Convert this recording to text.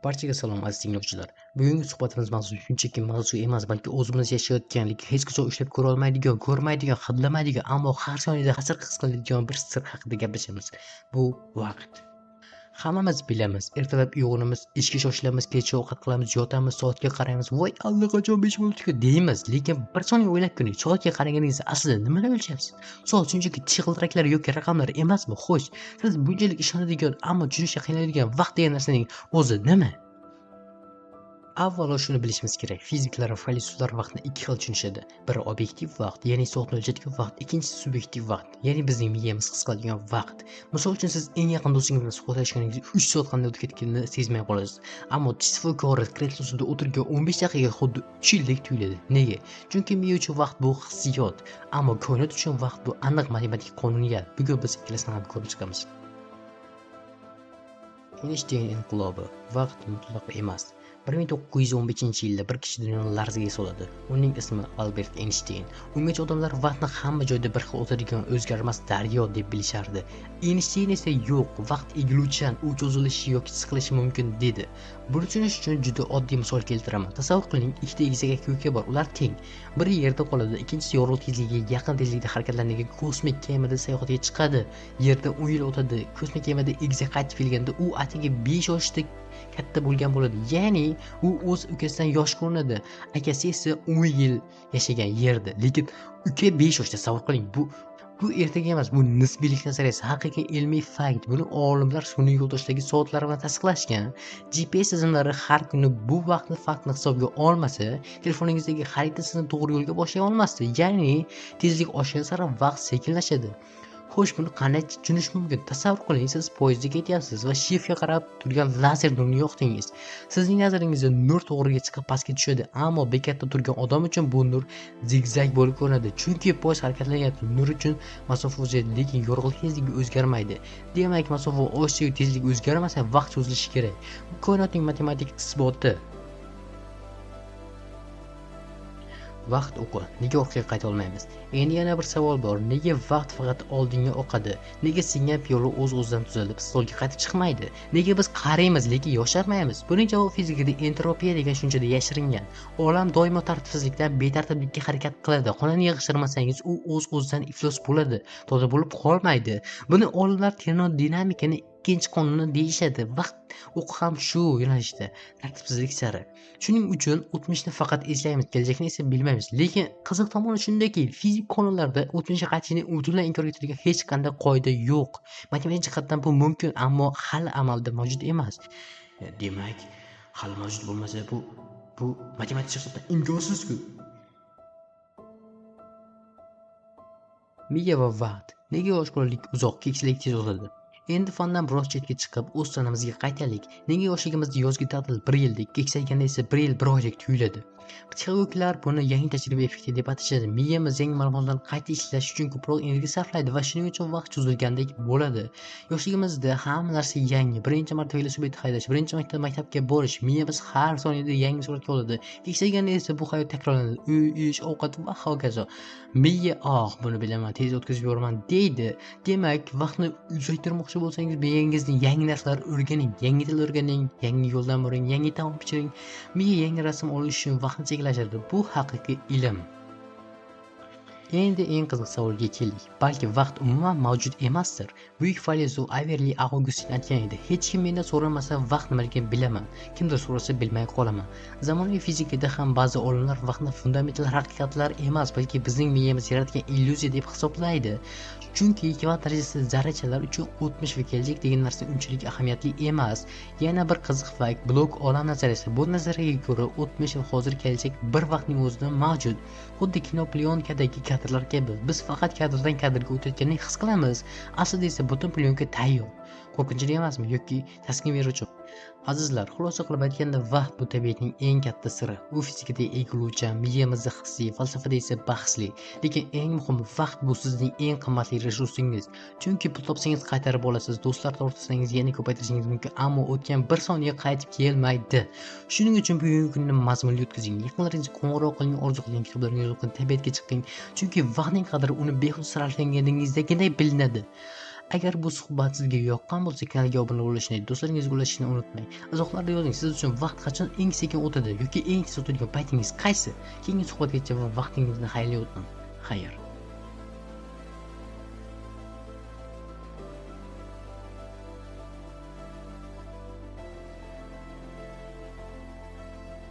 Barchaga salom aziz tinglovchilar. Bugungi suhbatimiz mavzusi shunchaki mavzu emas, balki o'zimiz yashayotganlik, hech qachon ushlab ko'ra olmaydigan, ko'rmaydigan, hidlamaydigan, ammo har soniyada ta'sir his qiladigan bir sir haqida gaplashamiz. Bu vaqt. Hammamiz bilamiz, ertalab uyg'onamiz, ishga shoshilamiz, kechki ovqat qilamiz, yotamiz, soatga qaraymiz, voy allaqachon 5 bo'ldi-ku deymiz, lekin bir soniya o'ylab ko'ring, soatga qaraganingizda aslida nimalar o'lchayapsiz? Soat shunchaki tish g'ildiraklar yoki raqamlar emasmi? Xo'sh, siz bunchalik ishonadigan, ammo tushunishga qiynaladigan vaqt degan narsaning o'zi nima? Avvalo shuni bilishimiz kerak. Fiziklar va faylsuflar vaqtni ikki xil tushunishadi. Biri obyektiv vaqt, ya'ni soatni o'lchaydigan vaqt, ikkinchisi subyektiv vaqt, ya'ni bizning miyamiz his qiladigan vaqt. Misol uchun siz eng yaqin do'stingiz bilan suhbatlashganingizda 3 soat qanday o'tib ketganini sezmay qolasiz. Ammo tish shifokori kreslosida o'tirgan 15 daqiqa xuddi 3 yildek tuyuladi. Nega? Chunki miya uchun vaqt bu hissiyot, ammo koinot uchun vaqt bu aniq matematik qonuniyat. Bugun biz ikkalasini ham ko'rib chiqamiz. Einstein inqilobi. Vaqt mutlaq emas. 1915-yilda bir kishi dunyoni larzaga soladi. Uning ismi Albert Einstein. Ungacha odamlar vaqtni hamma joyda bir xil o'tadigan o'zgarmas daryo deb bilishardi. Einstein esa yo'q, vaqt egiluvchan, u cho'zilishi yoki siqilishi mumkin dedi. Buni tushunish uchun juda oddiy misol keltiraman. Tasavvur qiling, ikkita egizak aka bor, ular teng. Biri yerda qoladi, ikkinchisi yorug'lik tezligiga yaqin tezlikda harakatlanadigan kosmik kemada sayohatga chiqadi. Yerda 10 yil o'tadi. Kosmik kemada egizak qaytib kelganda u atigi 5 yoshda katta bo'lgan bo'ladi. Ya'ni u o'z ukasidan yosh ko'rinadi. Akasi esa 10 yil yashagan yerda. Lekin uka 5 yoshda. Tasavvur qiling, bu ertaga emas, bu nisbiylik nazariyasi, haqiqiy ilmiy fakt. Buni olimlar sun'iy yo'ldoshdagi soatlar bilan tasdiqlashgan. GPS tizimlari har kuni bu vaqtni faktni hisobga olmasa, telefoningizdagi xarita sizni to'g'ri yo'lga boshlay olmasdi. Ya'ni tezlik oshgan sari vaqt sekinlashadi. Xo'sh, buni qanday tushunish mumkin? Tasavvur qiling, siz poyezdda ketyapsiz va shiftga qarab turgan lazer nurni yoqdingiz. Sizning nazaringizda nur to'g'riga chiqib pastga tushadi, ammo bekatda turgan odam uchun bu nur zigzag bo'lib ko'rinadi. Chunki poyezd harakatlanyapti. Nur uchun masofa o'zgaradi, lekin yorug'lik tezligi o'zgarmaydi. Demak, masofa oshsa, tezlik o'zgarmasa, vaqt cho'zilishi kerak. Bu koinotning matematik isboti. Vaqt o'qi. Nega orqaga qayta olmaymiz? Endi yana bir savol bor. Nega vaqt faqat oldinga oqadi? Nega singan piyola o'z-o'zidan tuzalib, stolga qaytib chiqmaydi? Nega biz qaraymiz, lekin yosharmaymiz? Buning javobi fizikada entropiya degan tushunchada yashiringan. Olam doimo tartibsizlikdan betartiblikka harakat qiladi. Xonani yig'ishtirmasangiz, u o'z-o'zidan iflos bo'ladi, toza bo'lib qolmaydi. Buni olimlar termodinamikani ikkinchi qonuni deyishadi. Vaqt o'qi ham shu yo'nalishda, tartibsizlik sari. Shuning uchun o'tmishni faqat eslaymiz, kelajakni esa bilmaymiz. Lekin qiziq tomoni shundaki, fizik qonunlarda o'tmishga qaytishni butunlay inkor etadigan hech qanday qoida yo'q. Matematik jihatdan bu mumkin, ammo hali amalda mavjud emas. Demak, hali mavjud bo'lmasa, bu matematik jihatdan imkonsiz-ku. Miya va vaqt. Nega yosh bolalik uzoq, keksalik tez o'tadi? Endi fandan biroz chetga chiqib, o'z sanamizga qaytaylik. Nega yoshligimizda yozgi ta'til 1 yildek, keksayganda esa 1 yil 1 oydek tuyuladi? Psixologlar buni yangi tajriba effekti deb atashadi. Miyamiz yangi ma'lumotlarni qayta ishlash uchun ko'proq energiya sarflaydi va shuning uchun vaqt cho'zilgandek bo'ladi. Yoshligimizda hamma narsa yangi. Birinchi marta velosiped haydash, birinchi marta maktabga borish, miyamiz har soniyada yangi suratga oladi. Keksayganda esa bu hayot takrorlanadi. Uy, ish, ovqat va hokazo. Miya, buni bilaman, tez o'tkazib yuboraman deydi. Demak, vaqtni uzaytirmoqchi bo'lsangiz, miyangizni yangi narsalar o'rganing, yangi til o'rganing, yangi yo'ldan boring, yangi taom pichiring. Miya yangi rasm olish uchun vaqtni cheklashadi. Bu haqiqiy ilm. Endi eng qiziq savolga keldik. Balki vaqt umuman mavjud emasdir. Buyuk faylsuf Averli Augustin aytgan edi: "Hech kim mendan so'ramasa, vaqt nimaligini bilaman. Kimdir so'rasa, bilmay qolaman." Zamonaviy fizikada ham ba'zi olimlar vaqtni fundamental haqiqatlar emas, balki bizning miyamiz yaratgan illyuziya deb hisoblaydi. Chunki kvant darajasi zarrachalar uchun o'tmish va kelajak degan narsa unchalik ahamiyatli emas. Yana bir qiziq fakt, blok olam nazariyasi. Bu nazariyaga ko'ra, o'tmish va hozir, kelajak bir vaqtning o'zida mavjud. Xuddi kinoplyonkaddagi kadrlar kabi, biz faqat kadrdan kadrga o'tayotganini his qilamiz. Aslida esa butun plyonka tayyor. Qo'rqinchli emasmi yoki taskin beruvchi? Azizlar, xulosa qilib aytganda, vaqt bu tabiatning eng katta siri. U fizikada egiluvchan, miyamizda hissiy, falsafada esa bahsli. Lekin eng muhimi, vaqt bu sizning eng qimmatli resursingiz. Chunki pul topsangiz qaytarib olasiz, do'stlar tortsangiz yana ko'paytirishingiz mumkin, ammo o'tgan bir soniya qaytib kelmaydi. Shuning uchun bugungi kunni mazmunli o'tkazing. Yaqinlaringizga qo'ng'iroq qiling, orzu qilgan kitoblaringizni o'qing, tabiatga chiqing. Chunki vaqtning qadri uni behuda sarflaganingizda bilinadi. Agar bu suhbat sizga yoqqan bo'lsa, kanalga obuna bo'lishni, do'stlaringizga ulashishni unutmang. Izohlarda yozing, siz uchun vaqt qachon eng sekin o'tadi yoki eng tez o'tadigan paytingiz qaysi? Keyingi suhbatgacha vaqtingizni xayrli o'tsin. Xayr.